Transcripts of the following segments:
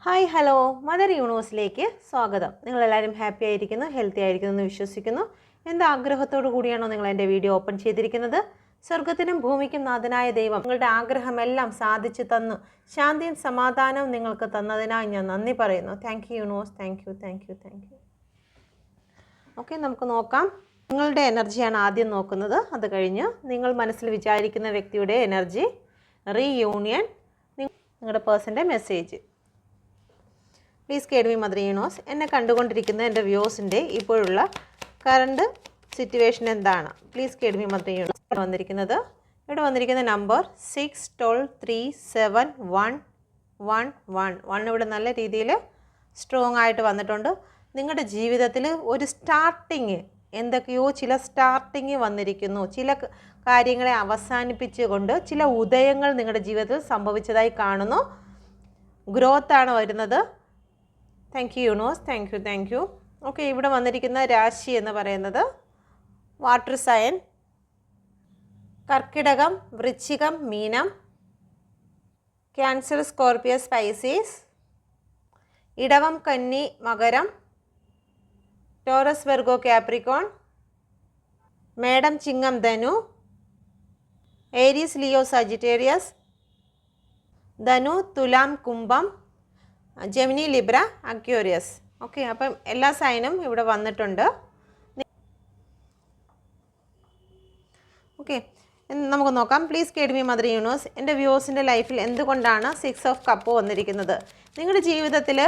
Hi hello mother യൂണിവേഴ്സിലേക്ക് സ്വാഗതം. നിങ്ങളെല്ലാവരും happy ആയിരിക്കുന്നു, ഹെൽത്തി ആയിരിക്കുന്നു എന്ന് വിശ്വസിക്കുന്നു. എന്ത് ആഗ്രഹത്തോടു കൂടിയാണോ നിങ്ങൾ എൻ്റെ വീഡിയോ ഓപ്പൺ ചെയ്തിരിക്കുന്നത്? സ്വർഗത്തിനും ഭൂമിക്കും നാഥനായ ദൈവം നിങ്ങളുടെ ആഗ്രഹമെല്ലാം സാധിച്ചു തന്നു ശാന്തിയും സമാധാനവും നിങ്ങൾക്ക് തന്നതിനായി ഞാൻ നന്ദി പറയുന്നു. Thank you universe, thank you thank you thank you. Okay, നമുക്ക് നോക്കാം. നിങ്ങളുടെ എനർജിയാണ് ആദ്യം നോക്കുന്നത്. അത് കഴിഞ്ഞ് നിങ്ങൾ മനസ്സിൽ വിചാരിക്കുന്ന വ്യക്തിയുടെ എനർജി, റീയൂണിയൻ, നിങ്ങളുടെ പേഴ്സൻ്റെ message. Please guide me mother universe. എന്നെ കണ്ടുകൊണ്ടിരിക്കുന്ന എൻ്റെ വ്യൂസിൻ്റെ ഇപ്പോഴുള്ള കറണ്ട് സിറ്റുവേഷൻ എന്താണ്? Please guide me mother universe. ഇവിടെ വന്നിരിക്കുന്ന നമ്പർ 61237111. ഇവിടെ നല്ല രീതിയിൽ സ്ട്രോങ് ആയിട്ട് വന്നിട്ടുണ്ട്. നിങ്ങളുടെ ജീവിതത്തിൽ ഒരു സ്റ്റാർട്ടിങ്, എന്തൊക്കെയോ ചില സ്റ്റാർട്ടിങ് വന്നിരിക്കുന്നു. ചില കാര്യങ്ങളെ അവസാനിപ്പിച്ചുകൊണ്ട് ചില ഉദയങ്ങൾ നിങ്ങളുടെ ജീവിതത്തിൽ സംഭവിച്ചതായി കാണുന്നു. ഗ്രോത്താണ് വരുന്നത്. Thank you universe, thank you thank you. Okay, ഇവിടെ വന്നിരിക്കുന്ന രാശി എന്ന് പറയുന്നത് വാട്ടർ സൈൻ, കർക്കിടകം, വൃശ്ചികം, മീനം, ക്യാൻസർ, സ്കോർപ്പിയോ, സ്പൈസീസ്, ഇടവം, കന്നി, മകരം, ടോറസ്, വെർഗോ, കാപ്രിക്കോൺ, മേടം, ചിങ്ങം, ധനു, ഏരീസ്, ലിയോ, സജിറ്റേറിയസ്, ധനു, തുലാം, കുംഭം, ജെമിനി, ലിബ്ര, അക്വേറിയസ്. ഓക്കെ, അപ്പം എല്ലാ സൈനും ഇവിടെ വന്നിട്ടുണ്ട്. ഓക്കെ, നമുക്ക് നോക്കാം. Please guide me mother universe. എൻ്റെ വ്യൂവേഴ്സിൻ്റെ ലൈഫിൽ എന്തുകൊണ്ടാണ് 6 ഓഫ് കപ്പ് വന്നിരിക്കുന്നത്? നിങ്ങളുടെ ജീവിതത്തിൽ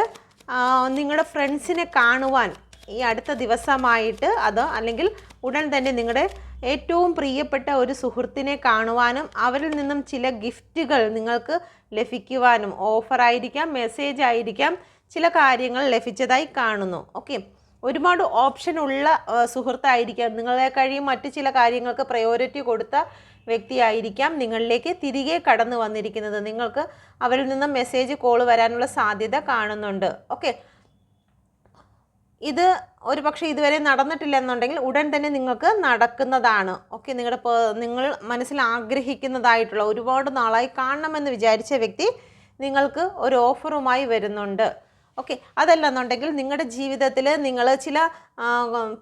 നിങ്ങളുടെ ഫ്രണ്ട്സിനെ കാണുവാൻ ഈ അടുത്ത ദിവസമായിട്ട്, അത് അല്ലെങ്കിൽ ഉടൻ തന്നെ നിങ്ങളുടെ ഏറ്റവും പ്രിയപ്പെട്ട ഒരു സുഹൃത്തിനെ കാണുവാനും അവരിൽ നിന്നും ചില ഗിഫ്റ്റുകൾ നിങ്ങൾക്ക് ലഭിക്കുവാനും, ഓഫറായിരിക്കാം, മെസ്സേജ് ആയിരിക്കാം, ചില കാര്യങ്ങൾ ലഭിച്ചതായി കാണുന്നു. ഓക്കെ, ഒരുപാട് ഓപ്ഷൻ ഉള്ള സുഹൃത്തായിരിക്കാം. നിങ്ങളെ കഴിയും മറ്റു ചില കാര്യങ്ങൾക്ക് പ്രയോറിറ്റി കൊടുത്ത വ്യക്തിയായിരിക്കാം നിങ്ങളിലേക്ക് തിരികെ കടന്നു വന്നിരിക്കുന്നത്. നിങ്ങൾക്ക് അവരിൽ നിന്നും മെസ്സേജ്, കോൾ വരാനുള്ള സാധ്യത കാണുന്നുണ്ട്. ഓക്കെ, ഇത് ഒരു പക്ഷേ ഇതുവരെ നടന്നിട്ടില്ല എന്നുണ്ടെങ്കിൽ ഉടൻ തന്നെ നിങ്ങൾക്ക് നടക്കുന്നതാണ്. ഓക്കെ, നിങ്ങൾ മനസ്സിൽ ആഗ്രഹിക്കുന്നതായിട്ടുള്ള, ഒരുപാട് നാളായി കാണണമെന്ന് വിചാരിച്ച വ്യക്തി നിങ്ങൾക്ക് ഒരു ഓഫറുമായി വരുന്നുണ്ട്. ഓക്കെ, അതല്ലെന്നുണ്ടെങ്കിൽ നിങ്ങളുടെ ജീവിതത്തിൽ നിങ്ങൾ ചില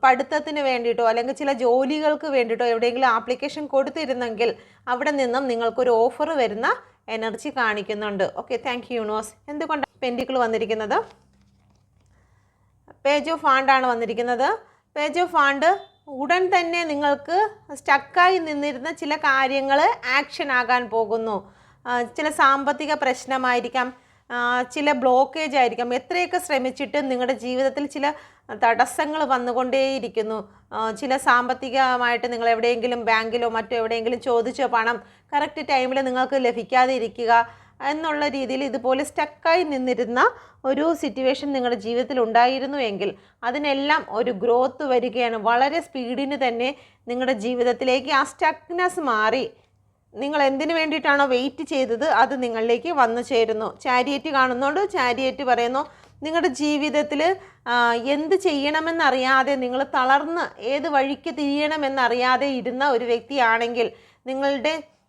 പഠിത്തത്തിന് വേണ്ടിയിട്ടോ അല്ലെങ്കിൽ ചില ജോലികൾക്ക് വേണ്ടിയിട്ടോ എവിടെയെങ്കിലും ആപ്ലിക്കേഷൻ കൊടുത്തിരുന്നെങ്കിൽ അവിടെ നിന്നും നിങ്ങൾക്കൊരു ഓഫർ വരുന്ന എനർജി കാണിക്കുന്നുണ്ട്. Okay, thank you universe. എന്തുകൊണ്ടാണ് പെൻഡിക്കിൾ വന്നിരിക്കുന്നത്? പേജ് ഓഫ് ഫാണ്ടാണ് വന്നിരിക്കുന്നത്. പേജ് ഓഫ് ഫാണ്ട് ഉടൻ തന്നെ നിങ്ങൾക്ക് സ്റ്റക്കായി നിന്നിരുന്ന ചില കാര്യങ്ങൾ ആക്ഷൻ ആകാൻ പോകുന്നു. ചില സാമ്പത്തിക പ്രശ്നമായിരിക്കാം, ചില ബ്ലോക്കേജ് ആയിരിക്കാം. എത്രയൊക്കെ ശ്രമിച്ചിട്ട് നിങ്ങളുടെ ജീവിതത്തിൽ ചില തടസ്സങ്ങൾ വന്നുകൊണ്ടേയിരിക്കുന്നു. ചില സാമ്പത്തികമായിട്ട് നിങ്ങൾ എവിടെയെങ്കിലും ബാങ്കിലോ മറ്റോ എവിടെയെങ്കിലും ചോദിച്ച പണം കറക്റ്റ് ടൈമിൽ നിങ്ങൾക്ക് ലഭിക്കാതെ ഇരിക്കുക എന്നുള്ള രീതിയിൽ ഇതുപോലെ സ്റ്റക്കായി നിന്നിരുന്ന ഒരു സിറ്റുവേഷൻ നിങ്ങളുടെ ജീവിതത്തിൽ ഉണ്ടായിരുന്നു എങ്കിൽ അതിനെല്ലാം ഒരു ഗ്രോത്ത് വരികയാണ്. വളരെ സ്പീഡിന് തന്നെ നിങ്ങളുടെ ജീവിതത്തിലേക്ക് ആ സ്റ്റക്നെസ് മാറി നിങ്ങൾ എന്തിനു വേണ്ടിയിട്ടാണോ വെയിറ്റ് ചെയ്തത് അത് നിങ്ങളിലേക്ക് വന്നു ചേരുന്നു. ചാരിയറ്റ് കാണുന്നുണ്ട്. ചാരിയറ്റ് പറയുന്നു, നിങ്ങളുടെ ജീവിതത്തിൽ എന്ത് ചെയ്യണമെന്നറിയാതെ നിങ്ങൾ തളർന്ന് ഏത് വഴിക്ക് തിരിയണമെന്നറിയാതെ ഇരുന്ന ഒരു വ്യക്തിയാണെങ്കിൽ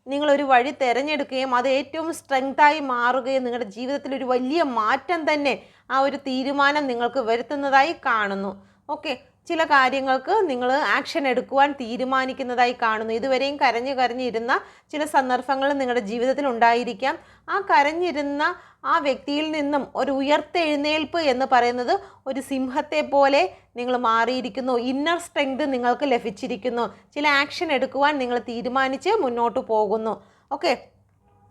നിങ്ങളൊരു വഴി തിരഞ്ഞെടുക്കുകയും അത് ഏറ്റവും സ്ട്രെങ്തായി മാറുകയും നിങ്ങളുടെ ജീവിതത്തിൽ ഒരു വലിയ മാറ്റം തന്നെ ആ ഒരു തീരുമാനം നിങ്ങൾക്ക് വരുത്തുന്നതായി കാണുന്നു. ഓക്കെ, ചില കാര്യങ്ങൾക്ക് നിങ്ങൾ ആക്ഷൻ എടുക്കുവാൻ തീരുമാനിക്കുന്നതായി കാണുന്നു. ഇതുവരെയും കരഞ്ഞിരുന്ന ചില സന്ദർഭങ്ങൾ നിങ്ങളുടെ ജീവിതത്തിൽ ഉണ്ടായിരിക്കാം. ആ കരഞ്ഞിരുന്ന ആ വ്യക്തിയിൽ നിന്നും ഒരു ഉയർത്തെഴുന്നേൽപ്പ് എന്ന് പറയുന്നത് ഒരു സിംഹത്തെ പോലെ നിങ്ങൾ മാറിയിരിക്കുന്നു. ഇന്നർ സ്ട്രെങ്ത് നിങ്ങൾക്ക് ലഭിച്ചിരിക്കുന്നു. ചില ആക്ഷൻ എടുക്കുവാൻ നിങ്ങൾ തീരുമാനിച്ച് മുന്നോട്ട് പോകുന്നു. ഓക്കെ,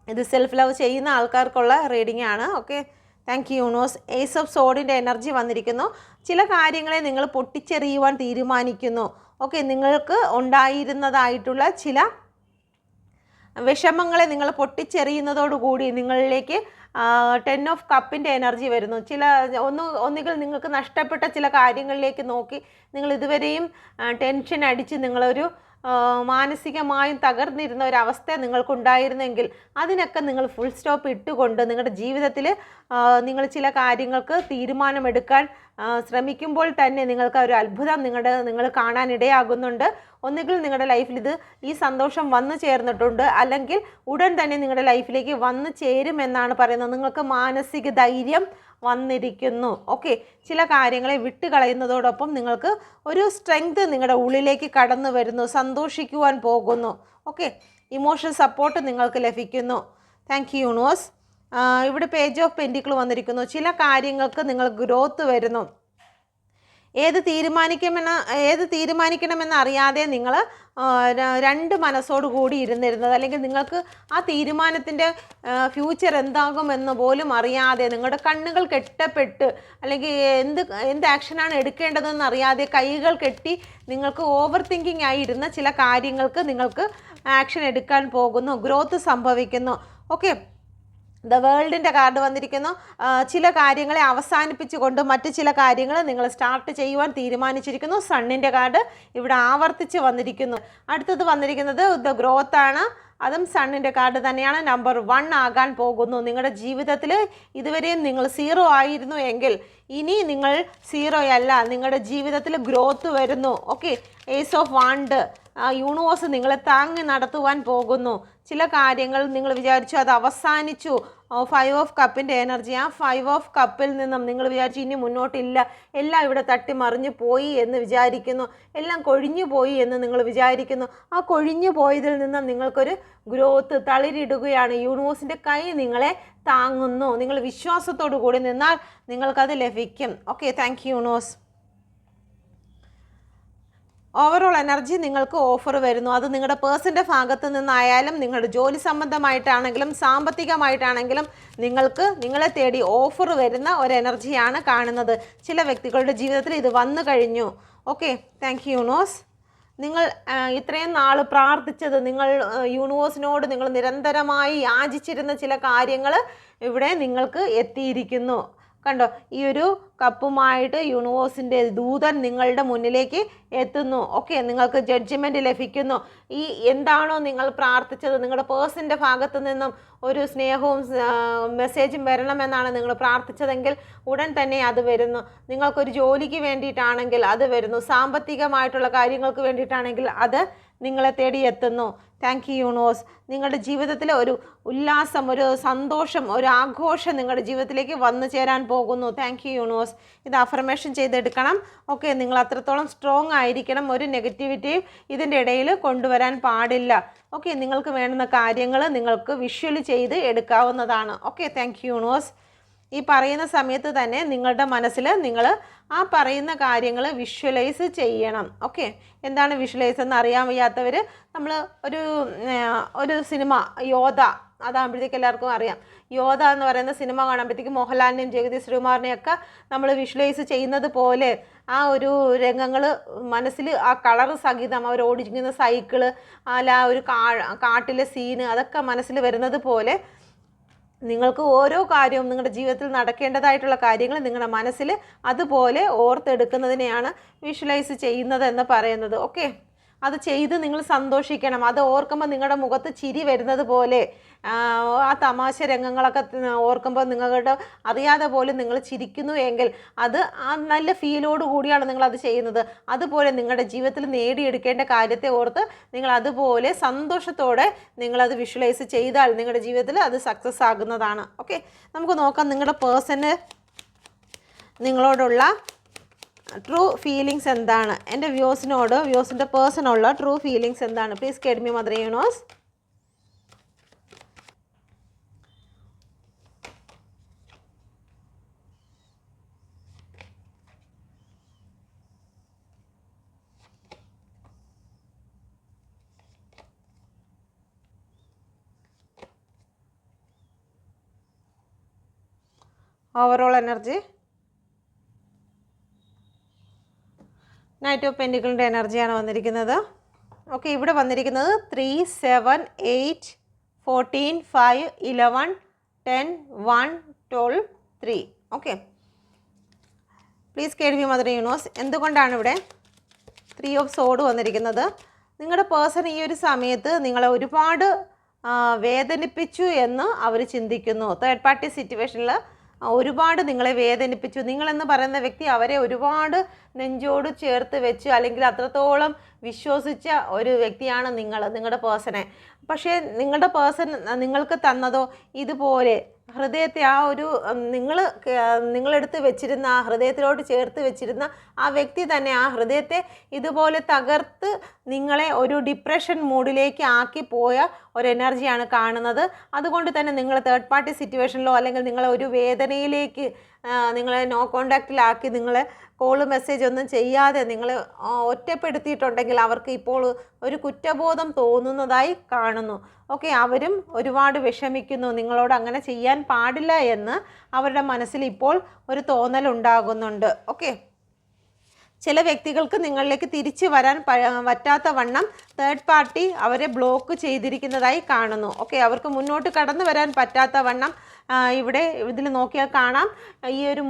ഇത് സെൽഫ് ലവ് ചെയ്യുന്ന ആൾക്കാർക്കുള്ള റീഡിംഗ് ആണ്. Okay, thank you universe. Ace of സോഡിൻ്റെ എനർജി വന്നിരിക്കുന്നു. ചില കാര്യങ്ങളെ നിങ്ങൾ പൊട്ടിച്ചെറിയുവാൻ തീരുമാനിക്കുന്നു. ഓക്കെ, നിങ്ങൾക്ക് ഉണ്ടായിരുന്നതായിട്ടുള്ള ചില വിഷമങ്ങളെ നിങ്ങൾ പൊട്ടിച്ചെറിയുന്നതോടുകൂടി നിങ്ങളിലേക്ക് 10 ഓഫ് കപ്പിൻ്റെ എനർജി വരുന്നു. ഒന്നുകിൽ നിങ്ങൾക്ക് നഷ്ടപ്പെട്ട ചില കാര്യങ്ങളിലേക്ക് നോക്കി നിങ്ങൾ ഇതുവരെയും ടെൻഷൻ അടിച്ച് നിങ്ങളൊരു മാനസികമായും തകർന്നിരുന്ന ഒരവസ്ഥ നിങ്ങൾക്കുണ്ടായിരുന്നെങ്കിൽ അതിനൊക്കെ നിങ്ങൾ ഫുൾ സ്റ്റോപ്പ് ഇട്ടുകൊണ്ട് നിങ്ങളുടെ ജീവിതത്തിൽ നിങ്ങൾ ചില കാര്യങ്ങൾക്ക് തീരുമാനമെടുക്കാൻ ശ്രമിക്കുമ്പോൾ തന്നെ നിങ്ങൾക്ക് ഒരു അത്ഭുതം നിങ്ങൾ കാണാനിടയാകുന്നുണ്ട്. ഒന്നുകിൽ നിങ്ങളുടെ ലൈഫിൽ ഈ സന്തോഷം വന്നു ചേർന്നിട്ടുണ്ട്, അല്ലെങ്കിൽ ഉടൻ തന്നെ നിങ്ങളുടെ ലൈഫിലേക്ക് വന്നു ചേരുമെന്നാണ് പറയുന്നത്. നിങ്ങൾക്ക് മാനസിക ധൈര്യം വന്നിരിക്കുന്നു. ഓക്കെ, ചില കാര്യങ്ങളെ വിട്ടുകളയുന്നതോടൊപ്പം നിങ്ങൾക്ക് ഒരു സ്ട്രെങ്ത് നിങ്ങളുടെ ഉള്ളിലേക്ക് കടന്നു വരുന്നു, സന്തോഷിക്കുവാൻ പോകുന്നു. ഓക്കെ, ഇമോഷണൽ സപ്പോർട്ട് നിങ്ങൾക്ക് ലഭിക്കുന്നു. Thank you universe. ഇവിടെ പേജ് ഓഫ് പെൻറ്റിക്കിൾ വന്നിരിക്കുന്നു. ചില കാര്യങ്ങൾക്ക് നിങ്ങൾ ഗ്രോത്ത് വരുന്നു. ഏത് തീരുമാനിക്കണമെന്ന് അറിയാതെ നിങ്ങൾ രണ്ട് മനസ്സോടു കൂടി ഇരുന്നിരുന്നത്, അല്ലെങ്കിൽ നിങ്ങൾക്ക് ആ തീരുമാനത്തിൻ്റെ ഫ്യൂച്ചർ എന്താകുമെന്ന് പോലും അറിയാതെ നിങ്ങളുടെ കണ്ണുകൾ കെട്ടപ്പെട്ട്, അല്ലെങ്കിൽ എന്ത് ആക്ഷനാണ് എടുക്കേണ്ടതെന്ന് അറിയാതെ കൈകൾ കെട്ടി നിങ്ങൾക്ക് ഓവർ തിങ്കിങ് ആയിരുന്ന ചില കാര്യങ്ങൾക്ക് നിങ്ങൾക്ക് ആക്ഷൻ എടുക്കാൻ പോകുന്നു, ഗ്രോത്ത് സംഭവിക്കുന്നു. ഓക്കെ, ദ വേൾഡിൻ്റെ കാർഡ് വന്നിരിക്കുന്നു. ചില കാര്യങ്ങളെ അവസാനിപ്പിച്ചുകൊണ്ട് മറ്റ് ചില കാര്യങ്ങൾ നിങ്ങൾ സ്റ്റാർട്ട് ചെയ്യുവാൻ തീരുമാനിച്ചിരിക്കുന്നു. സണ്ണിൻ്റെ കാർഡ് ഇവിടെ ആവർത്തിച്ച് വന്നിരിക്കുന്നു. അടുത്തത് വന്നിരിക്കുന്നത് ദ ഗ്രോത്ത് ആണ്. അതും സണ്ണിൻ്റെ കാർഡ് തന്നെയാണ്. നമ്പർ 1 ആകാൻ പോകുന്നു. നിങ്ങളുടെ ജീവിതത്തിൽ ഇതുവരെയും നിങ്ങൾ 0 ആയിരുന്നു എങ്കിൽ ഇനി നിങ്ങൾ 0 അല്ല, നിങ്ങളുടെ ജീവിതത്തിൽ ഗ്രോത്ത് വരുന്നു. Okay, ace of wand, universe നിങ്ങളെ താങ്ങി നടത്തുവാൻ പോകുന്നു. ചില കാര്യങ്ങൾ നിങ്ങൾ വിചാരിച്ചു അത് അവസാനിച്ചു. 5 ഓഫ് കപ്പിൻ്റെ എനർജി, ആ 5 ഓഫ് കപ്പിൽ നിന്നും നിങ്ങൾ വിചാരിച്ചു ഇനി മുന്നോട്ടില്ല, എല്ലാം ഇവിടെ തട്ടിമറിഞ്ഞു പോയി എന്ന് വിചാരിക്കുന്നു, എല്ലാം കൊഴിഞ്ഞു പോയി എന്ന് നിങ്ങൾ വിചാരിക്കുന്നു. ആ കൊഴിഞ്ഞു പോയതിൽ നിന്നും നിങ്ങൾക്കൊരു ഗ്രോത്ത് തളിരിടുകയാണ്. യൂണിവേഴ്സിൻ്റെ കൈ നിങ്ങളെ താങ്ങുന്നു. നിങ്ങൾ വിശ്വാസത്തോടു കൂടി നിന്നാൽ നിങ്ങൾക്കത് ലഭിക്കും. Okay, thank you universe. Overall energy നിങ്ങൾക്ക് ഓഫർ വരുന്നു. അത് നിങ്ങളുടെ പേഴ്സൻ്റെ ഭാഗത്ത് നിന്നായാലും നിങ്ങളുടെ ജോലി സംബന്ധമായിട്ടാണെങ്കിലും സാമ്പത്തികമായിട്ടാണെങ്കിലും നിങ്ങളെ തേടി ഓഫർ വരുന്ന ഒരു എനർജിയാണ് കാണുന്നത്. ചില വ്യക്തികളുടെ ജീവിതത്തിൽ ഇത് വന്നു കഴിഞ്ഞു. Okay, thank you universe. നിങ്ങൾ ഇത്രയും നാൾ പ്രാർത്ഥിച്ചത്, നിങ്ങൾ യൂണിവേഴ്സിനോട് നിങ്ങൾ നിരന്തരമായി യാചിച്ചിരുന്ന ചില കാര്യങ്ങൾ ഇവിടെ നിങ്ങൾക്ക് എത്തിയിരിക്കുന്നു. കണ്ടോ, ഈ ഒരു കപ്പുമായിട്ട് യൂണിവേഴ്സിൻ്റെ ദൂതൻ നിങ്ങളുടെ മുന്നിലേക്ക് എത്തുന്നു. ഓക്കെ, നിങ്ങൾക്ക് ജഡ്ജ്മെൻറ്റ് ലഭിക്കുന്നു. ഈ എന്താണോ നിങ്ങൾ പ്രാർത്ഥിച്ചത്, നിങ്ങളുടെ പേഴ്സൻ്റെ ഭാഗത്തു നിന്നും ഒരു സ്നേഹവും മെസ്സേജും വരണമെന്നാണ് നിങ്ങൾ പ്രാർത്ഥിച്ചതെങ്കിൽ ഉടൻ തന്നെ അത് വരുന്നു. നിങ്ങൾക്കൊരു ജോലിക്ക് വേണ്ടിയിട്ടാണെങ്കിൽ അത് വരുന്നു. സാമ്പത്തികമായിട്ടുള്ള കാര്യങ്ങൾക്ക് വേണ്ടിയിട്ടാണെങ്കിൽ അത് നിങ്ങളെ തേടി എത്തുന്നു. Thank you universe. നിങ്ങളുടെ ജീവിതത്തിൽ ഒരു ഉല്ലാസം, ഒരു സന്തോഷം, ഒരു ആഘോഷം നിങ്ങളുടെ ജീവിതത്തിലേക്ക് വന്നു ചേരാൻ പോകുന്നു. Thank you universe. ഇത് അഫർമേഷൻ ചെയ്തെടുക്കണം. ഓക്കെ, നിങ്ങൾ അത്രത്തോളം സ്ട്രോങ് ആയിരിക്കണം. ഒരു നെഗറ്റിവിറ്റിയും ഇതിൻ്റെ ഇടയിൽ കൊണ്ടുവരാൻ പാടില്ല. ഓക്കെ, നിങ്ങൾക്ക് വേണ്ടുന്ന കാര്യങ്ങൾ നിങ്ങൾക്ക് വിഷ്വൽ ചെയ്ത് എടുക്കാവുന്നതാണ്. Okay, thank you universe. ഈ പറയുന്ന സമയത്ത് തന്നെ നിങ്ങളുടെ മനസ്സിൽ നിങ്ങൾ ആ പറയുന്ന കാര്യങ്ങൾ വിഷ്വലൈസ് ചെയ്യണം. ഓക്കെ, എന്താണ് വിഷ്വലൈസ് എന്ന് അറിയാൻ വയ്യാത്തവർ, നമ്മൾ ഒരു സിനിമ യോധ, അതാകുമ്പോഴത്തേക്ക് എല്ലാവർക്കും അറിയാം. യോധ എന്ന് പറയുന്ന സിനിമ കാണുമ്പോഴത്തേക്ക് മോഹൻലാലിനെയും ജഗതി ശ്രീകുമാറിനെയും ഒക്കെ നമ്മൾ വിഷ്വലൈസ് ചെയ്യുന്നത് പോലെ ആ ഒരു രംഗങ്ങൾ മനസ്സിൽ ആ കളർ സഹിതം അവർ ഓടിക്കുന്ന സൈക്കിള്, അല്ല ഒരു കാട്ടിലെ സീന്, അതൊക്കെ മനസ്സിൽ വരുന്നത് പോലെ നിങ്ങൾക്ക് ഓരോ കാര്യവും നിങ്ങളുടെ ജീവിതത്തിൽ നടക്കേണ്ടതായിട്ടുള്ള കാര്യങ്ങൾ നിങ്ങളുടെ മനസ്സിൽ അതുപോലെ ഓർത്തെടുക്കുന്നതിനെയാണ് വിഷ്വലൈസ് ചെയ്യുന്നത് എന്ന് പറയുന്നത്. ഓക്കെ, അത് ചെയ്ത് നിങ്ങൾ സന്തോഷിക്കണം. അത് ഓർക്കുമ്പോൾ നിങ്ങളുടെ മുഖത്ത് ചിരി വരുന്നത് പോലെ, ആ തമാശ രംഗങ്ങളൊക്കെ ഓർക്കുമ്പോൾ നിങ്ങളുടെ അറിയാതെ പോലും നിങ്ങൾ ചിരിക്കുന്നു എങ്കിൽ അത് ആ നല്ല ഫീലോട് കൂടിയാണ് നിങ്ങളത് ചെയ്യുന്നത്. അതുപോലെ നിങ്ങളുടെ ജീവിതത്തിൽ നേടിയെടുക്കേണ്ട കാര്യത്തെ ഓർത്ത് നിങ്ങൾ അതുപോലെ സന്തോഷത്തോടെ നിങ്ങളത് വിഷ്വലൈസ് ചെയ്താൽ നിങ്ങളുടെ ജീവിതത്തിൽ അത് സക്സസ് ആകുന്നതാണ്. ഓക്കെ, നമുക്ക് നോക്കാം നിങ്ങളുടെ പേഴ്സണ് നിങ്ങളോടുള്ള ട്രൂ ഫീലിങ്സ് എന്താണ്. എൻ്റെ വ്യൂസിൻ്റെ പേഴ്സണുള്ള ട്രൂ ഫീലിങ്സ് എന്താണ്? Please guide me mother universe. Overall energy, night of പെൻറ്റിക്കിളിൻ്റെ എനർജിയാണ് വന്നിരിക്കുന്നത്. ഓക്കെ, ഇവിടെ വന്നിരിക്കുന്നത് 3, 7, 8, 14, 5, 11, 10, 1, 12, 3. Okay, please guide me mother universe. എന്തുകൊണ്ടാണ് ഇവിടെ 3 ഓഫ് സോഡ് വന്നിരിക്കുന്നത്? നിങ്ങളുടെ പേഴ്സൺ ഈ ഒരു സമയത്ത് നിങ്ങളെ ഒരുപാട് വേദനിപ്പിച്ചു എന്ന് അവർ ചിന്തിക്കുന്നു. തേർഡ് പാർട്ടി സിറ്റുവേഷനിൽ ഒരുപാട് നിങ്ങളെ വേദനിപ്പിച്ചു. നിങ്ങളെന്ന് പറയുന്ന വ്യക്തി അവരെ ഒരുപാട് നെഞ്ചോട് ചേർത്ത് വെച്ച് അല്ലെങ്കിൽ അത്രത്തോളം വിശ്വസിച്ച ഒരു വ്യക്തിയാണ് നിങ്ങളുടെ പേഴ്സണെ. പക്ഷേ നിങ്ങളുടെ പേഴ്സൺ നിങ്ങൾക്ക് തന്നതോ ഇതുപോലെ ഹൃദയത്തെ ആ ഒരു നിങ്ങളെടുത്ത് വെച്ചിരുന്ന ആ ഹൃദയത്തിലോട്ട് ചേർത്ത് വെച്ചിരുന്ന ആ വ്യക്തി തന്നെ ആ ഹൃദയത്തെ ഇതുപോലെ തകർത്ത് നിങ്ങളെ ഒരു ഡിപ്രഷൻ മൂഡിലേക്ക് ആക്കി പോയ ഒരു എനർജിയാണ് കാണുന്നത്. അതുകൊണ്ട് തന്നെ നിങ്ങൾ തേർഡ് പാർട്ടി സിറ്റുവേഷനിലോ അല്ലെങ്കിൽ നിങ്ങളെ ഒരു വേദനയിലേക്ക് നിങ്ങളെ നോ കോണ്ടാക്റ്റിലാക്കി നിങ്ങളെ കോള് മെസ്സേജ് ഒന്നും ചെയ്യാതെ നിങ്ങൾ ഒറ്റപ്പെടുത്തിയിട്ടുണ്ടെങ്കിൽ അവർക്ക് ഇപ്പോൾ ഒരു കുറ്റബോധം തോന്നുന്നതായി കാണുന്നു. ഓക്കെ, അവരും ഒരുപാട് വിഷമിക്കുന്നു. നിങ്ങളോട് അങ്ങനെ ചെയ്യാൻ പാടില്ല എന്ന് അവരുടെ മനസ്സിൽ ഇപ്പോൾ ഒരു തോന്നലുണ്ടാകുന്നുണ്ട്. ഓക്കെ, ചില വ്യക്തികൾക്ക് നിങ്ങളിലേക്ക് തിരിച്ചു വരാൻ പറ്റാത്ത വണ്ണം തേർഡ് പാർട്ടി അവരെ ബ്ലോക്ക് ചെയ്തിരിക്കുന്നതായി കാണുന്നു. ഓക്കെ, അവർക്ക് മുന്നോട്ട് കടന്നു വരാൻ പറ്റാത്ത വണ്ണം ഇവിടെ ഇതിൽ നോക്കിയാൽ കാണാം ഈ ഒരു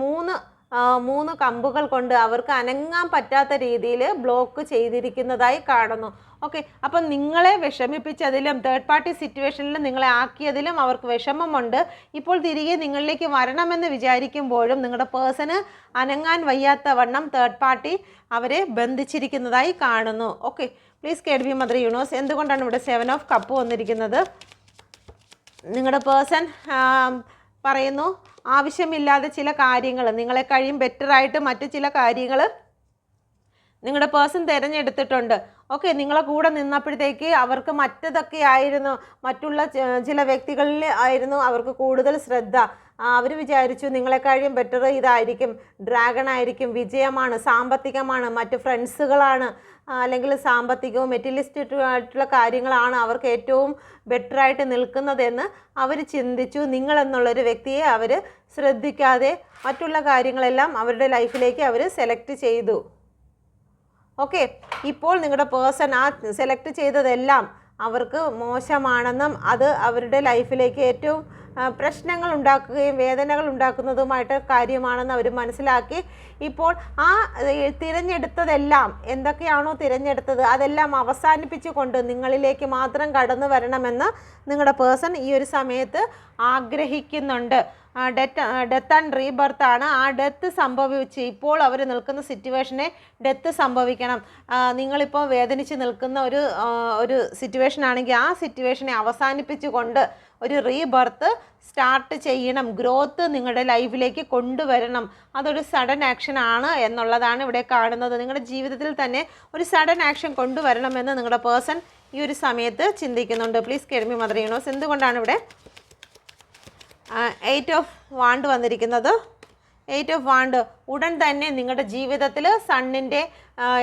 മൂന്ന് കമ്പുകൾ കൊണ്ട് അവർക്ക് അനങ്ങാൻ പറ്റാത്ത രീതിയിൽ ബ്ലോക്ക് ചെയ്തിരിക്കുന്നതായി കാണുന്നു. ഓക്കെ, അപ്പം നിങ്ങളെ വിഷമിപ്പിച്ചതിലും തേർഡ് പാർട്ടി സിറ്റുവേഷനിൽ നിങ്ങളെ ആക്കിയതിലും അവർക്ക് വിഷമമുണ്ട്. ഇപ്പോൾ തിരികെ നിങ്ങളിലേക്ക് വരണമെന്ന് വിചാരിക്കുമ്പോഴും നിങ്ങളുടെ പേഴ്സണ് അനങ്ങാൻ വയ്യാത്ത വണ്ണം തേർഡ് പാർട്ടി അവരെ ബന്ധിച്ചിരിക്കുന്നതായി കാണുന്നു. Okay, please guide me mother universe, എന്തുകൊണ്ടാണ് ഇവിടെ 7 ഓഫ് കപ്പ് വന്നിരിക്കുന്നത്? നിങ്ങളുടെ പേഴ്സൺ പറയുന്നു ആവശ്യമില്ലാതെ ചില കാര്യങ്ങൾ നിങ്ങളെ കഴിയും ബെറ്ററായിട്ട് മറ്റു ചില കാര്യങ്ങൾ നിങ്ങളുടെ പേഴ്സൺ തിരഞ്ഞെടുത്തിട്ടുണ്ട്. ഓക്കെ, നിങ്ങളെ കൂടെ നിന്നപ്പോഴത്തേക്ക് അവർക്ക് മറ്റതൊക്കെ ആയിരുന്നു, മറ്റുള്ള ചില വ്യക്തികളിൽ ആയിരുന്നു അവർക്ക് കൂടുതൽ ശ്രദ്ധ. അവർ വിചാരിച്ചു നിങ്ങളെക്കാളും ബെറ്റർ ഇതായിരിക്കും, ഡ്രാഗൺ ആയിരിക്കും, വിജയമാണ്, സാമ്പത്തികമാണ്, മറ്റ് ഫ്രണ്ട്സുകളാണ്, അല്ലെങ്കിൽ സാമ്പത്തികവും മെറ്റീരിയലിസ്റ്റിക് കാര്യങ്ങളാണ് അവർക്ക് ഏറ്റവും ബെറ്ററായിട്ട് നിൽക്കുന്നതെന്ന് അവർ ചിന്തിച്ചു. നിങ്ങളെന്നുള്ളൊരു വ്യക്തിയെ അവർ ശ്രദ്ധിക്കാതെ മറ്റുള്ള കാര്യങ്ങളെല്ലാം അവരുടെ ലൈഫിലേക്ക് അവർ സെലക്ട് ചെയ്തു. ഓക്കെ, ഇപ്പോൾ നിങ്ങളുടെ പേഴ്സൺ ആ സെലക്ട് ചെയ്തതെല്ലാം അവർക്ക് മോശമാണെന്നും അത് അവരുടെ ലൈഫിലേക്ക് ഏറ്റവും പ്രശ്നങ്ങൾ ഉണ്ടാക്കുകയും വേദനകൾ ഉണ്ടാക്കുന്നതുമായിട്ട് കാര്യമാണെന്ന് അവർ മനസ്സിലാക്കി. ഇപ്പോൾ ആ തിരഞ്ഞെടുത്തതെല്ലാം എന്തൊക്കെയാണോ തിരഞ്ഞെടുത്തത് അതെല്ലാം അവസാനിപ്പിച്ചുകൊണ്ട് നിങ്ങളിലേക്ക് മാത്രം കടന്നു വരണമെന്ന് നിങ്ങളുടെ പേഴ്സൺ ഈ ഒരു സമയത്ത് ആഗ്രഹിക്കുന്നുണ്ട്. ഡെത്ത് ആൻഡ് റീബർത്ത് ആണ്. ആ ഡെത്ത് സംഭവിച്ച് ഇപ്പോൾ അവർ നിൽക്കുന്ന സിറ്റുവേഷനെ ഡെത്ത് സംഭവിക്കണം. നിങ്ങളിപ്പോൾ വേദനിച്ച് നിൽക്കുന്ന ഒരു സിറ്റുവേഷൻ ആണെങ്കിൽ ആ സിറ്റുവേഷനെ അവസാനിപ്പിച്ചുകൊണ്ട് ഒരു റീബർത്ത് സ്റ്റാർട്ട് ചെയ്യണം. ഗ്രോത്ത് നിങ്ങളുടെ ലൈഫിലേക്ക് കൊണ്ടുവരണം. അതൊരു സഡൻ ആക്ഷൻ ആണ് എന്നുള്ളതാണ് ഇവിടെ കാണുന്നത്. നിങ്ങളുടെ ജീവിതത്തിൽ തന്നെ ഒരു സഡൻ ആക്ഷൻ കൊണ്ടുവരണമെന്ന് നിങ്ങളുടെ പേഴ്സൺ ഈ ഒരു സമയത്ത് ചിന്തിക്കുന്നുണ്ട്. Please guide me mother universe, എന്തുകൊണ്ടാണ് ഇവിടെ 8 ഓഫ് വാണ്ട് വന്നിരിക്കുന്നത്? 8 ഓഫ് വാണ്ട് ഉടൻ തന്നെ നിങ്ങളുടെ ജീവിതത്തിൽ സണ്ണിൻ്റെ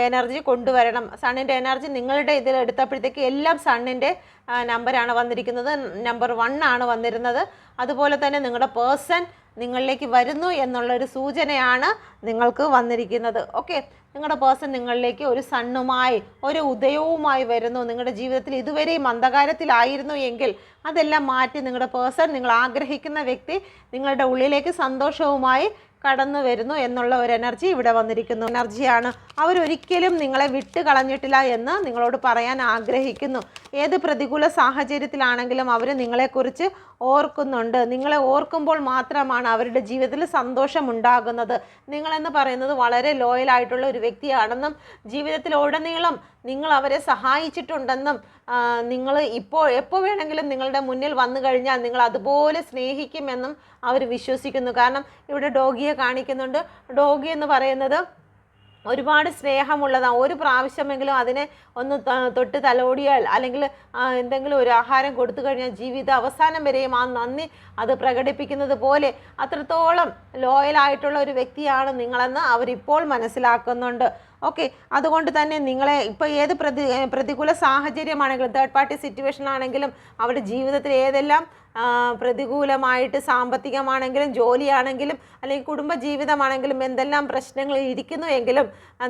എനർജി കൊണ്ടുവരണം. സണ്ണിൻ്റെ എനർജി നിങ്ങളുടെ ഇതിൽ എടുത്തപ്പോഴത്തേക്ക് എല്ലാം സണ്ണിൻ്റെ നമ്പറാണ് വന്നിരിക്കുന്നത്. നമ്പർ 1 ആണ് വന്നിരുന്നത്. അതുപോലെ തന്നെ നിങ്ങളുടെ പേഴ്സൺ നിങ്ങളിലേക്ക് വരുന്നു എന്നുള്ളൊരു സൂചനയാണ് നിങ്ങൾക്ക് വന്നിരിക്കുന്നത്. ഓക്കെ, നിങ്ങളുടെ പേഴ്സൺ നിങ്ങളിലേക്ക് ഒരു സണ്ണുമായി ഒരു ഉദയവുമായി വരുന്നു. നിങ്ങളുടെ ജീവിതത്തിൽ ഇതുവരെയും അന്ധകാരത്തിലായിരുന്നു എങ്കിൽ അതെല്ലാം മാറ്റി നിങ്ങളുടെ പേഴ്സൺ, നിങ്ങൾ ആഗ്രഹിക്കുന്ന വ്യക്തി നിങ്ങളുടെ ഉള്ളിലേക്ക് സന്തോഷവുമായി കടന്നു വരുന്നു എന്നുള്ള ഒരു എനർജി ഇവിടെ വന്നിരിക്കുന്നു. എനർജിയാണ്. അവരൊരിക്കലും നിങ്ങളെ വിട്ട് കളഞ്ഞിട്ടില്ല എന്ന് നിങ്ങളോട് പറയാൻ ആഗ്രഹിക്കുന്നു. ഏത് പ്രതികൂല സാഹചര്യത്തിലാണെങ്കിലും അവർ നിങ്ങളെക്കുറിച്ച് ഓർക്കുന്നുണ്ട്. നിങ്ങളെ ഓർക്കുമ്പോൾ മാത്രമാണ് അവരുടെ ജീവിതത്തിൽ സന്തോഷം ഉണ്ടാകുന്നത്. നിങ്ങളെന്ന് പറയുന്നത് വളരെ ലോയലായിട്ടുള്ള ഒരു വ്യക്തിയാണെന്നും ജീവിതത്തിലുടനീളം നിങ്ങൾ അവരെ സഹായിച്ചിട്ടുണ്ടെന്നും നിങ്ങൾ എപ്പോൾ വേണമെങ്കിലും നിങ്ങളുടെ മുന്നിൽ വന്നു കഴിഞ്ഞാൽ നിങ്ങൾ അതുപോലെ സ്നേഹിക്കുമെന്നും അവർ വിശ്വസിക്കുന്നു. കാരണം ഇവിടെ ഡോഗിയെ കാണിക്കുന്നുണ്ട്. ഡോഗി എന്ന് പറയുന്നത് ഒരുപാട് സ്നേഹമുള്ളതാണ്. ഒരു പ്രാവശ്യമെങ്കിലും അതിനെ ഒന്ന് തൊട്ട് തലോടിയാൽ അല്ലെങ്കിൽ എന്തെങ്കിലും ഒരു ആഹാരം കൊടുത്തു കഴിഞ്ഞാൽ ജീവിത അവസാനം വരെയും ആ നന്ദി അത് പ്രകടിപ്പിക്കുന്നത് പോലെ അത്രത്തോളം ലോയലായിട്ടുള്ള ഒരു വ്യക്തിയാണ് നിങ്ങളെന്ന് അവരിപ്പോൾ മനസ്സിലാക്കുന്നുണ്ട്. ഓക്കെ, അതുകൊണ്ട് തന്നെ നിങ്ങളെ ഇപ്പോൾ ഏത് പ്രതികൂല സാഹചര്യമാണെങ്കിലും തേർഡ് പാർട്ടി സിറ്റുവേഷൻ ആണെങ്കിലും അവരുടെ ജീവിതത്തിൽ ഏതെല്ലാം പ്രതികൂലമായിട്ട് സാമ്പത്തികമാണെങ്കിലും ജോലിയാണെങ്കിലും അല്ലെങ്കിൽ കുടുംബ ജീവിതമാണെങ്കിലും എന്തെല്ലാം പ്രശ്നങ്ങൾ ഇരിക്കുന്നു എങ്കിലും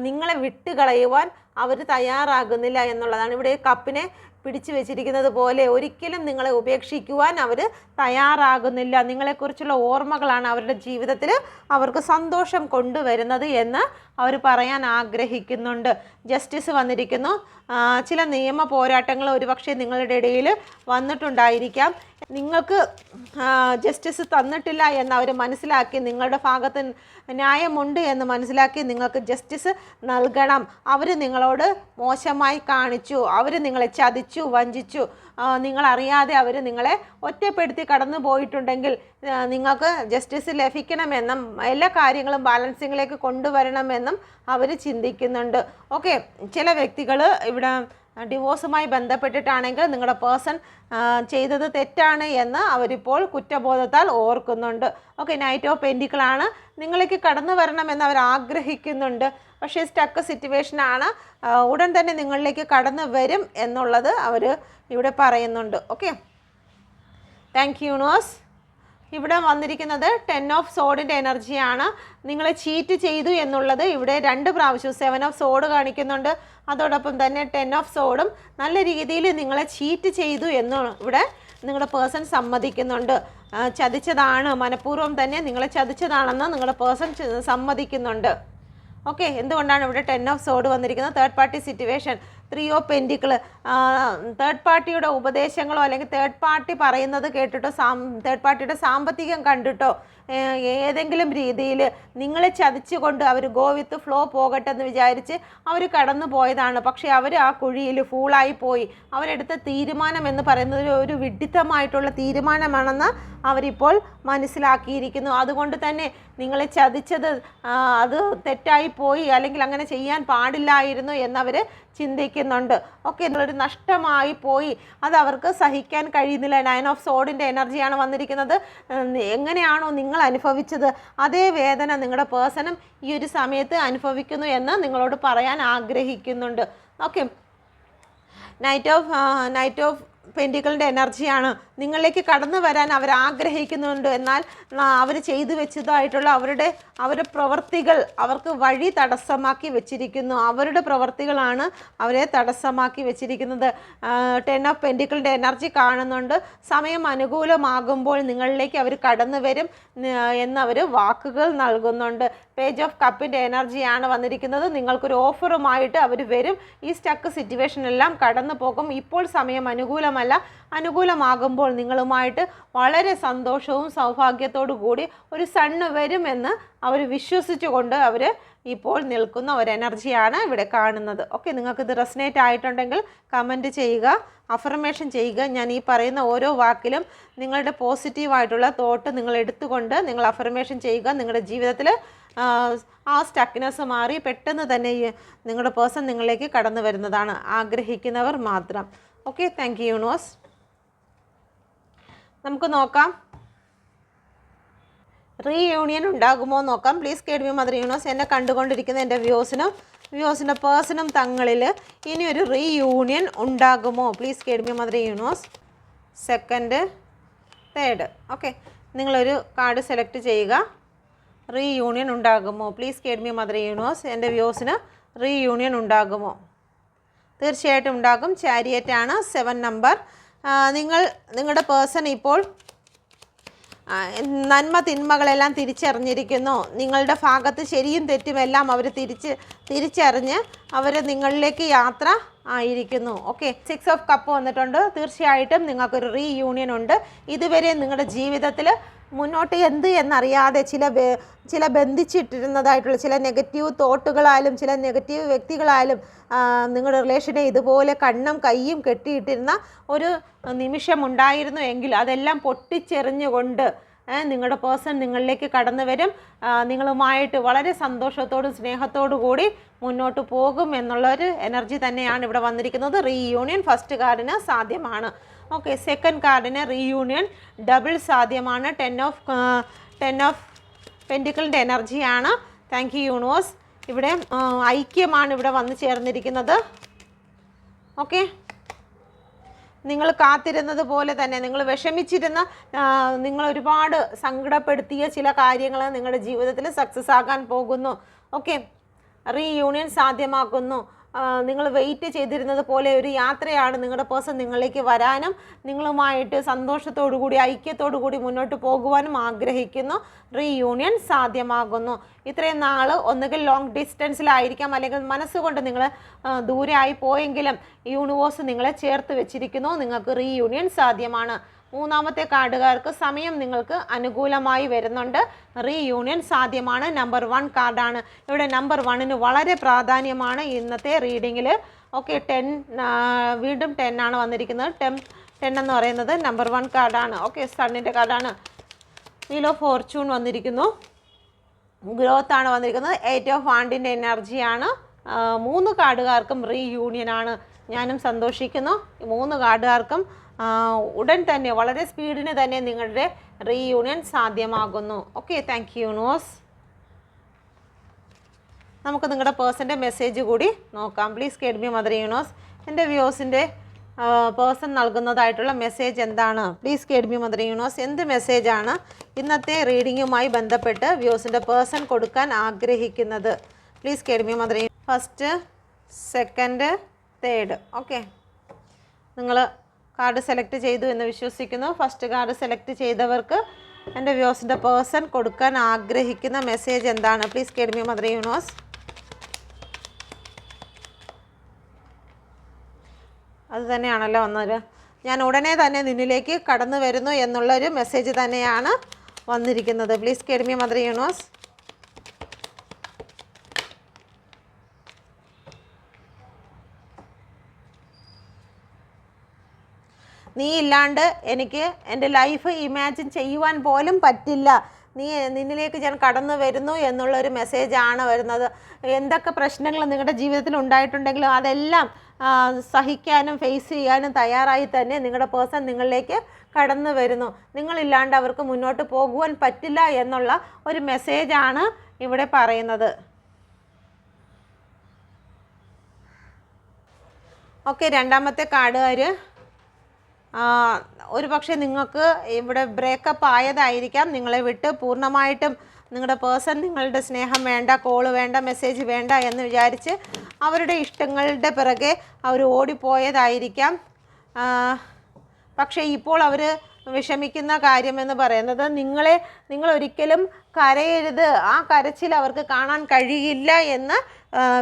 നിങ്ങളെ വിട്ടുകളയുവാൻ അവർ തയ്യാറാകുന്നില്ല എന്നുള്ളതാണ്. ഇവിടെ കപ്പിനെ പിടിച്ചു വെച്ചിരിക്കുന്നത് പോലെ ഒരിക്കലും നിങ്ങളെ ഉപേക്ഷിക്കുവാൻ അവർ തയ്യാറാകുന്നില്ല. നിങ്ങളെക്കുറിച്ചുള്ള ഓർമ്മകളാണ് അവരുടെ ജീവിതത്തിൽ അവർക്ക് സന്തോഷം കൊണ്ടുവരുന്നത് എന്ന് അവർ പറയാൻ ആഗ്രഹിക്കുന്നുണ്ട്. ജസ്റ്റിസ് വന്നിരിക്കുന്നു. ചില നിയമ പോരാട്ടങ്ങൾ ഒരുപക്ഷെ നിങ്ങളുടെ ഇടയിൽ വന്നിട്ടുണ്ടായിരിക്കാം. നിങ്ങൾക്ക് ജസ്റ്റിസ് തന്നിട്ടില്ല എന്ന് അവർ മനസ്സിലാക്കി, നിങ്ങളുടെ ഭാഗത്ത് ന്യായമുണ്ട് എന്ന് മനസ്സിലാക്കി നിങ്ങൾക്ക് ജസ്റ്റിസ് നൽകണം. അവർ നിങ്ങളോട് മോശമായി കാണിച്ചു, അവർ നിങ്ങളെ ചതിച്ചു, വഞ്ചിച്ചു, നിങ്ങളറിയാതെ അവർ നിങ്ങളെ ഒറ്റപ്പെടുത്തി കടന്നു പോയിട്ടുണ്ടെങ്കിൽ നിങ്ങൾക്ക് ജസ്റ്റിസ് ലഭിക്കണമെന്നും എല്ലാ കാര്യങ്ങളും ബാലൻസിങ്ങിലേക്ക് കൊണ്ടുവരണമെന്നും അവർ ചിന്തിക്കുന്നുണ്ട്. ഓക്കെ, ചില വ്യക്തികൾ ഇവിടെ ഡിവോഴ്സുമായി ബന്ധപ്പെട്ടിട്ടാണെങ്കിൽ നിങ്ങളുടെ പേഴ്സൺ ചെയ്തത് തെറ്റാണ് എന്ന് അവരിപ്പോൾ കുറ്റബോധത്താൽ ഓർക്കുന്നുണ്ട്. ഓക്കെ, നൈറ്റ് ഓഫ് പെൻറ്റിക്കിളാണ്, നിങ്ങളിലേക്ക് കടന്നു വരണമെന്ന് അവർ ആഗ്രഹിക്കുന്നുണ്ട്. പക്ഷേ സ്റ്റക്ക് സിറ്റുവേഷനാണ്, ഉടൻ തന്നെ നിങ്ങളിലേക്ക് കടന്നു വരും എന്നുള്ളത് അവർ ഇവിടെ പറയുന്നുണ്ട്. Okay, thank you universe. ഇവിടെ വന്നിരിക്കുന്നത് 10 ഓഫ് സോഡിൻ്റെ എനർജിയാണ്. നിങ്ങളെ ചീറ്റ് ചെയ്തു എന്നുള്ളത് ഇവിടെ 2 പ്രാവശ്യം 7 ഓഫ് സോഡ് കാണിക്കുന്നുണ്ട്. അതോടൊപ്പം തന്നെ 10 ഓഫ് സോഡും നല്ല രീതിയിൽ നിങ്ങളെ ചീറ്റ് ചെയ്തു എന്ന് ഇവിടെ നിങ്ങളുടെ പേഴ്സൺ സമ്മതിക്കുന്നുണ്ട്. ചതിച്ചതാണ്, മനഃപൂർവ്വം തന്നെ നിങ്ങളെ ചതിച്ചതാണെന്ന് നിങ്ങളുടെ പേഴ്സൺ സമ്മതിക്കുന്നുണ്ട്. ഓക്കെ, എന്തുകൊണ്ടാണ് ഇവിടെ 10 ഓഫ് സോഡ് വന്നിരിക്കുന്നത്? Third party situation, 3 of pentacle. Third പാർട്ടിയുടെ ഉപദേശങ്ങളോ അല്ലെങ്കിൽ തേർഡ് പാർട്ടി പറയുന്നത് കേട്ടിട്ടോ തേർഡ് പാർട്ടിയുടെ സാമ്പത്തികം കണ്ടിട്ടോ ഏതെങ്കിലും രീതിയിൽ നിങ്ങളെ ചതിച്ചുകൊണ്ട് അവർ ഗോ വിത്ത് ഫ്ലോ പോകട്ടെ എന്ന് വിചാരിച്ച് അവർ കടന്നു പോയതാണ്. പക്ഷേ അവർ ആ കുഴിയിൽ ഫൂളായി പോയി. അവരെടുത്ത തീരുമാനം എന്ന് പറയുന്നത് ഒരു വിഡ്ഢിത്തമായിട്ടുള്ള തീരുമാനമാണെന്ന് അവരിപ്പോൾ മനസ്സിലാക്കിയിരിക്കുന്നു. അതുകൊണ്ട് തന്നെ നിങ്ങളെ ചതിച്ചത് അത് തെറ്റായി പോയി, അല്ലെങ്കിൽ അങ്ങനെ ചെയ്യാൻ പാടില്ലായിരുന്നു എന്നവർ ചിന്തിക്കുന്നുണ്ട്. ഓക്കെ, നിങ്ങളൊരു നഷ്ടമായി പോയി, അത് അവർക്ക് സഹിക്കാൻ കഴിയുന്നില്ല. 9 ഓഫ് സോഡിൻ്റെ എനർജിയാണ് വന്നിരിക്കുന്നത്. എങ്ങനെയാണോ നിങ്ങൾ അനുഭവിച്ചത് അതേ വേദന നിങ്ങളുടെ പേഴ്സണും ഈ ഒരു സമയത്ത് അനുഭവിക്കുന്നു എന്ന് നിങ്ങളോട് പറയാൻ ആഗ്രഹിക്കുന്നുണ്ട്. ഓക്കെ, നൈറ്റ് ഓഫ് പെൻറ്റിക്കിളിൻ്റെ എനർജിയാണ്. നിങ്ങളിലേക്ക് കടന്നു വരാൻ അവർ ആഗ്രഹിക്കുന്നുണ്ട്. എന്നാൽ അവർ ചെയ്തു വെച്ചതായിട്ടുള്ള അവരുടെ പ്രവൃത്തികൾ അവർക്ക് വഴി തടസ്സമാക്കി വെച്ചിരിക്കുന്നു. അവരുടെ പ്രവൃത്തികളാണ് അവരെ തടസ്സമാക്കി വെച്ചിരിക്കുന്നത്. 10 ഓഫ് പെൻറ്റിക്കിളിൻ്റെ എനർജി കാണുന്നുണ്ട്. സമയം അനുകൂലമാകുമ്പോൾ നിങ്ങളിലേക്ക് അവർ കടന്നു വരും എന്നവർ വാക്കുകൾ നൽകുന്നുണ്ട്. പേജ് ഓഫ് കപ്പിൻ്റെ എനർജിയാണ് വന്നിരിക്കുന്നത്. നിങ്ങൾക്കൊരു ഓഫറുമായിട്ട് അവർ വരും. ഈ സ്റ്റക്ക് സിറ്റുവേഷനെല്ലാം കടന്നു പോകും. ഇപ്പോൾ സമയം അനുകൂലമാകുമ്പോൾ നിങ്ങളുമായിട്ട് വളരെ സന്തോഷവും സൗഭാഗ്യത്തോടു കൂടി ഒരു സണ്ണ് വരുമെന്ന് അവർ വിശ്വസിച്ചുകൊണ്ട് അവർ ഇപ്പോൾ നിൽക്കുന്ന ഒരു എനർജിയാണ് ഇവിടെ കാണുന്നത്. ഓക്കെ, നിങ്ങൾക്കിത് റെസനേറ്റ് ആയിട്ടുണ്ടെങ്കിൽ കമൻറ്റ് ചെയ്യുക, അഫർമേഷൻ ചെയ്യുക. ഞാൻ ഈ പറയുന്ന ഓരോ വാക്കിലും നിങ്ങളുടെ പോസിറ്റീവായിട്ടുള്ള തോട്ട് നിങ്ങൾ എടുത്തുകൊണ്ട് നിങ്ങൾ അഫർമേഷൻ ചെയ്യുക. നിങ്ങളുടെ ജീവിതത്തിൽ ആ സ്റ്റക്നെസ് മാറി പെട്ടെന്ന് തന്നെ നിങ്ങളുടെ പേഴ്സൺ നിങ്ങളിലേക്ക് കടന്നു വരുന്നതാണ്, ആഗ്രഹിക്കുന്നവർ മാത്രം. Okay, thank you universe. നമുക്ക് നോക്കാം റീയൂണിയൻ ഉണ്ടാകുമോ നോക്കാം. Please guide me mother universe. എന്നെ കണ്ടുകൊണ്ടിരിക്കുന്ന എൻ്റെ വ്യൂസിൻ്റെ പേഴ്സണും തങ്ങളിൽ ഇനിയൊരു റീയൂണിയൻ ഉണ്ടാകുമോ? Please guide me mother universe. Second, third. Okay, നിങ്ങളൊരു കാർഡ് സെലക്ട് ചെയ്യുക. റീയൂണിയൻ ഉണ്ടാകുമോ? Please guide me mother universe. എൻ്റെ വ്യൂസിന് റീയൂണിയൻ ഉണ്ടാകുമോ? തീർച്ചയായിട്ടും ഉണ്ടാകും. ചാരിയറ്റാണ് 7 നമ്പർ. നിങ്ങളുടെ പേഴ്സൺ ഇപ്പോൾ നന്മ തിന്മകളെല്ലാം തിരിച്ചറിഞ്ഞിരിക്കുന്നു. നിങ്ങളുടെ ഭാഗത്ത് ശരിയും തെറ്റുമെല്ലാം അവർ തിരിച്ചറിഞ്ഞ് അവർ നിങ്ങളിലേക്ക് യാത്ര ആയിരിക്കുന്നു. ഓക്കെ, 6 ഓഫ് കപ്പ് വന്നിട്ടുണ്ട്. തീർച്ചയായിട്ടും നിങ്ങൾക്കൊരു റീയൂണിയൻ ഉണ്ട്. ഇതുവരെ നിങ്ങളുടെ ജീവിതത്തിൽ മുന്നോട്ട് എന്ത് എന്നറിയാതെ ചില ബന്ധിച്ചിട്ടിരുന്നതായിട്ടുള്ള ചില നെഗറ്റീവ് തോട്ടുകളായാലും ചില നെഗറ്റീവ് വ്യക്തികളായാലും നിങ്ങളുടെ റിലേഷനെ ഇതുപോലെ കണ്ണും കയ്യും കെട്ടിയിട്ടിരുന്ന ഒരു നിമിഷമുണ്ടായിരുന്നു എങ്കിൽ അതെല്ലാം പൊട്ടിച്ചെറിഞ്ഞുകൊണ്ട് നിങ്ങളുടെ പേഴ്സൺ നിങ്ങളിലേക്ക് കടന്നു വരും. നിങ്ങളുമായിട്ട് വളരെ സന്തോഷത്തോടും സ്നേഹത്തോടു കൂടി മുന്നോട്ട് പോകും എന്നുള്ളൊരു എനർജി തന്നെയാണ് ഇവിടെ വന്നിരിക്കുന്നത്. റീയൂണിയൻ ഫസ്റ്റ് കാർഡിന് സാധ്യമാണ്. ഓക്കെ, സെക്കൻഡ് കാർഡിന് റീയൂണിയൻ ഡബിൾ സാധ്യമാണ്. 10 ഓഫ് പെൻറ്റിക്കിളിൻ്റെ എനർജിയാണ്. Thank you universe. ഇവിടെ ഐക്യമാണ് ഇവിടെ വന്നു ചേർന്നിരിക്കുന്നത്. ഓക്കെ, നിങ്ങൾ കാത്തിരുന്നത് പോലെ തന്നെ നിങ്ങൾ വിഷമിച്ചിരുന്ന നിങ്ങൾ ഒരുപാട് സങ്കടപ്പെടുത്തിയ ചില കാര്യങ്ങൾ നിങ്ങളുടെ ജീവിതത്തിൽ സക്സസ് ആകാൻ പോകുന്നു. ഓക്കെ, റീയൂണിയൻ സാധ്യമാക്കുന്നു. നിങ്ങൾ വെയിറ്റ് ചെയ്തിരുന്നത് പോലെ ഒരു യാത്രയാണ് നിങ്ങളുടെ പേഴ്സൺ നിങ്ങളിലേക്ക് വരാനും നിങ്ങളുമായിട്ട് സന്തോഷത്തോടു കൂടി ഐക്യത്തോടു കൂടി മുന്നോട്ട് പോകുവാനും ആഗ്രഹിക്കുന്നു. റീയൂണിയൻ സാധ്യമാകുന്നു. ഇത്രയും നാൾ ഒന്നുകിൽ ലോങ് ഡിസ്റ്റൻസിലായിരിക്കാം, അല്ലെങ്കിൽ മനസ്സുകൊണ്ട് നിങ്ങൾ ദൂരെ ആയി പോയെങ്കിലും യൂണിവേഴ്സ് നിങ്ങളെ ചേർത്ത് വെച്ചിരിക്കുന്നു. നിങ്ങൾക്ക് റീയൂണിയൻ സാധ്യമാണ്. മൂന്നാമത്തെ കാർഡുകാർക്ക് സമയം നിങ്ങൾക്ക് അനുകൂലമായി വരുന്നുണ്ട്. റീയൂണിയൻ സാധ്യമാണ്. നമ്പർ 1 കാർഡാണ്. ഇവിടെ നമ്പർ 1ന് വളരെ പ്രാധാന്യമാണ് ഇന്നത്തെ റീഡിങ്ങിൽ. ഓക്കെ, 10 വീണ്ടും 10 ആണ് വന്നിരിക്കുന്നത്. 10 എന്ന് പറയുന്നത് നമ്പർ 1 കാർഡാണ്. ഓക്കെ, സണ്ണിൻ്റെ കാർഡാണ്. വീൽ ഓഫ് ഫോർച്യൂൺ വന്നിരിക്കുന്നു. ഗ്രോത്ത് ആണ് വന്നിരിക്കുന്നത്. 8 ഓഫ് വാണ്ടിൻ്റെ എനർജിയാണ്. 3 കാർഡുകാർക്കും റീയൂണിയനാണ്. ഞാനും സന്തോഷിക്കുന്നു. 3 കാർഡുകാർക്കും ഉടൻ തന്നെ വളരെ സ്പീഡിന് തന്നെ നിങ്ങളുടെ റീയൂണിയൻ സാധ്യമാകുന്നു. Okay, thank you universe. നമുക്ക് നിങ്ങളുടെ പേഴ്സൻ്റെ മെസ്സേജ് കൂടി നോക്കാം. Please guide me mother universe. എൻ്റെ വ്യൂസിൻ്റെ പേഴ്സൺ നൽകുന്നതായിട്ടുള്ള മെസ്സേജ് എന്താണ്? Please guide me mother universe. എന്ത് മെസ്സേജാണ് ഇന്നത്തെ റീഡിങ്ങുമായി ബന്ധപ്പെട്ട് വ്യൂസിൻ്റെ പേഴ്സൺ കൊടുക്കാൻ ആഗ്രഹിക്കുന്നത്? Please guide me mother. First, second, third. Okay, നിങ്ങൾ കാർഡ് സെലക്ട് ചെയ്തു എന്ന് വിശ്വസിക്കുന്നു. ഫസ്റ്റ് കാർഡ് സെലക്ട് ചെയ്തവർക്ക് എൻ്റെ വ്യൂസിൻ്റെ പേഴ്സൺ കൊടുക്കാൻ ആഗ്രഹിക്കുന്ന മെസ്സേജ് എന്താണ്? Please guide me mother universe. അത് തന്നെയാണല്ലോ വന്നത്. ഞാൻ ഉടനെ തന്നെ നിന്നിലേക്ക് കടന്നു വരുന്നു എന്നുള്ളൊരു മെസ്സേജ് തന്നെയാണ് വന്നിരിക്കുന്നത്. Please guide me mother universe. നീ ഇല്ലാണ്ട് എനിക്ക് എൻ്റെ ലൈഫ് ഇമാജിൻ ചെയ്യുവാൻ പോലും പറ്റില്ല. നിന്നിലേക്ക് ഞാൻ കടന്നു വരുന്നു എന്നുള്ളൊരു മെസ്സേജാണ് വരുന്നത്. എന്തൊക്കെ പ്രശ്നങ്ങൾ നിങ്ങളുടെ ജീവിതത്തിൽ ഉണ്ടായിട്ടുണ്ടെങ്കിലും അതെല്ലാം സഹിക്കാനും ഫേസ് ചെയ്യാനും തയ്യാറായി തന്നെ നിങ്ങളുടെ പേഴ്സൺ നിങ്ങളിലേക്ക് കടന്നു വരുന്നു. നിങ്ങളില്ലാണ്ട് അവർക്ക് മുന്നോട്ട് പോകുവാൻ പറ്റില്ല എന്നുള്ള ഒരു മെസ്സേജാണ് ഇവിടെ പറയുന്നത്. ഓക്കെ, രണ്ടാമത്തെ കാർഡുകാർ ഒരു പക്ഷേ നിങ്ങൾക്ക് ഇവിടെ ബ്രേക്കപ്പ് ആയതായിരിക്കാം. നിങ്ങളെ വിട്ട് പൂർണ്ണമായിട്ടും നിങ്ങളുടെ പേഴ്സൺ നിങ്ങളുടെ സ്നേഹം വേണ്ട, കോള് വേണ്ട, മെസ്സേജ് വേണ്ട എന്ന് വിചാരിച്ച് അവരുടെ ഇഷ്ടങ്ങളുടെ പിറകെ അവർ ഓടിപ്പോയതായിരിക്കാം. പക്ഷേ ഇപ്പോൾ അവർ വിഷമിക്കുന്ന കാര്യമെന്ന് പറയുന്നത് നിങ്ങൾ ഒരിക്കലും കരയരുത്, ആ കരച്ചിൽ അവർക്ക് കാണാൻ കഴിയില്ല എന്ന്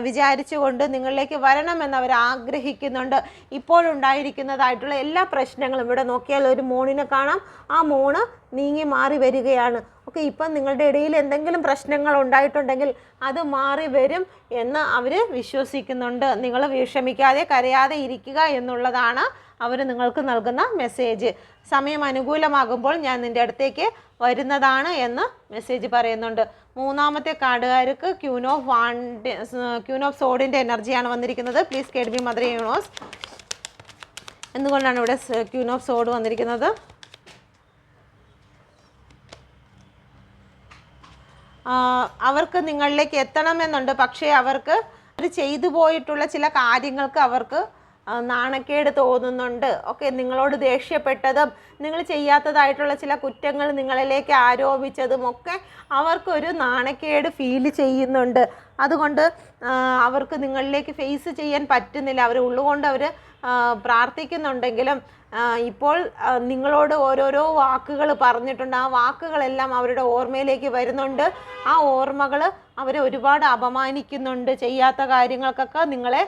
വിചാരിച്ചുകൊണ്ട് നിങ്ങളിലേക്ക് വരണമെന്ന് അവർ ആഗ്രഹിക്കുന്നുണ്ട്. ഇപ്പോഴുണ്ടായിരിക്കുന്നതായിട്ടുള്ള എല്ലാ പ്രശ്നങ്ങളും ഇവിടെ നോക്കിയാൽ ഒരു മോണിനെ കാണാം. ആ മോണ് നീങ്ങി മാറി വരികയാണ്. ഓക്കെ, ഇപ്പം നിങ്ങളുടെ ഇടയിൽ എന്തെങ്കിലും പ്രശ്നങ്ങൾ ഉണ്ടായിട്ടുണ്ടെങ്കിൽ അത് മാറി വരും എന്ന് അവർ വിശ്വസിക്കുന്നുണ്ട്. നിങ്ങൾ വിഷമിക്കാതെ കരയാതെ ഇരിക്കുക എന്നുള്ളതാണ് അവർ നിങ്ങൾക്ക് നൽകുന്ന മെസ്സേജ്. സമയം അനുകൂലമാകുമ്പോൾ ഞാൻ നിൻ്റെ അടുത്തേക്ക് വരുന്നതാണ് എന്ന് മെസ്സേജ് പറയുന്നുണ്ട്. മൂന്നാമത്തെ കാർഡുകാർക്ക് ക്യൂൻ ഓഫ് സോഡിൻ്റെ എനർജിയാണ് വന്നിരിക്കുന്നത്. Please guide me mother universe. എന്തുകൊണ്ടാണ് ഇവിടെ ക്യൂൻ ഓഫ് സോഡ് വന്നിരിക്കുന്നത്? അവർക്ക് നിങ്ങളിലേക്ക് എത്തണമെന്നുണ്ട്. പക്ഷേ അവർക്ക് അവർ ചെയ്തു പോയിട്ടുള്ള ചില കാര്യങ്ങൾക്ക് അവർക്ക് നാണക്കേട് തോന്നുന്നുണ്ട്. ഓക്കെ, നിങ്ങളോട് ദേഷ്യപ്പെട്ടതും നിങ്ങൾ ചെയ്യാത്തതായിട്ടുള്ള ചില കുറ്റങ്ങൾ നിങ്ങളിലേക്ക് ആരോപിച്ചതും ഒക്കെ അവർക്കൊരു നാണക്കേട് ഫീൽ ചെയ്യുന്നുണ്ട്. അതുകൊണ്ട് അവർക്ക് നിങ്ങളിലേക്ക് ഫേസ് ചെയ്യാൻ പറ്റുന്നില്ല. അവർ ഉള്ളുകൊണ്ട് അവർ പ്രാർത്ഥിക്കുന്നുണ്ടെങ്കിലും ഇപ്പോൾ നിങ്ങളോട് ഓരോരോ വാക്കുകൾ പറഞ്ഞിട്ടുണ്ട്. ആ വാക്കുകളെല്ലാം അവരുടെ ഓർമ്മയിലേക്ക് വരുന്നുണ്ട്. ആ ഓർമ്മകൾ അവരെ ഒരുപാട് അപമാനിക്കുന്നുണ്ട്. ചെയ്യാത്ത കാര്യങ്ങൾക്കൊക്കെ നിങ്ങളെ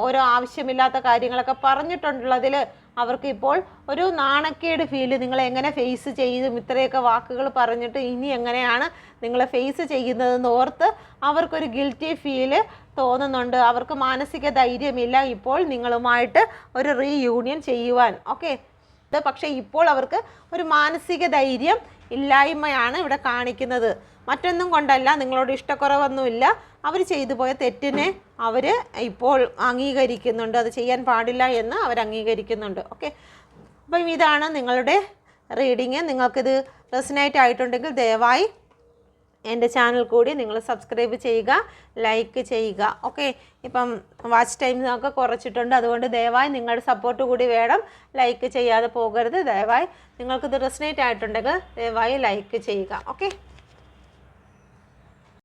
ഓരോ ആവശ്യമില്ലാത്ത കാര്യങ്ങളൊക്കെ പറഞ്ഞിട്ടുള്ളതിൽ അവർക്ക് ഇപ്പോൾ ഒരു നാണക്കേട് ഫീല്. നിങ്ങളെ എങ്ങനെ ഫേസ് ചെയ്തും ഇത്രയൊക്കെ വാക്കുകൾ പറഞ്ഞിട്ട് ഇനി എങ്ങനെയാണ് നിങ്ങളെ ഫേസ് ചെയ്യുന്നതെന്ന് ഓർത്ത് അവർക്കൊരു ഗിൽറ്റി ഫീല് തോന്നുന്നുണ്ട്. അവർക്ക് മാനസിക ധൈര്യമില്ല ഇപ്പോൾ നിങ്ങളുമായിട്ട് ഒരു റീയൂണിയൻ ചെയ്യുവാൻ. ഓക്കെ, പക്ഷേ ഇപ്പോൾ അവർക്ക് ഒരു മാനസിക ധൈര്യം ഇല്ലായ്മയാണ് ഇവിടെ കാണിക്കുന്നത്. മറ്റൊന്നും കൊണ്ടല്ല, നിങ്ങളോട് ഇഷ്ടക്കുറവൊന്നുമില്ല. അവർ ചെയ്തു പോയ തെറ്റിനെ അവർ ഇപ്പോൾ അംഗീകരിക്കുന്നുണ്ട്. അത് ചെയ്യാൻ പാടില്ല എന്ന് അവർ അംഗീകരിക്കുന്നുണ്ട്. ഓക്കെ, അപ്പം ഇതാണ് നിങ്ങളുടെ റീഡിങ്. നിങ്ങൾക്കിത് റെസനേറ്റ് ആയിട്ടുണ്ടെങ്കിൽ ദയവായി എൻ്റെ ചാനൽ കൂടി നിങ്ങൾ സബ്സ്ക്രൈബ് ചെയ്യുക, ലൈക്ക് ചെയ്യുക. ഓക്കെ, ഇപ്പം വാച്ച് ടൈം ഒക്കെ കുറച്ചിട്ടുണ്ട്. അതുകൊണ്ട് ദയവായി നിങ്ങളുടെ സപ്പോർട്ട് കൂടി വേണം. ലൈക്ക് ചെയ്യാതെ പോകരുത്. ദയവായി നിങ്ങൾക്കിത് റെസനേറ്റ് ആയിട്ടുണ്ടെങ്കിൽ ദയവായി ലൈക്ക് ചെയ്യുക. ഓക്കെ.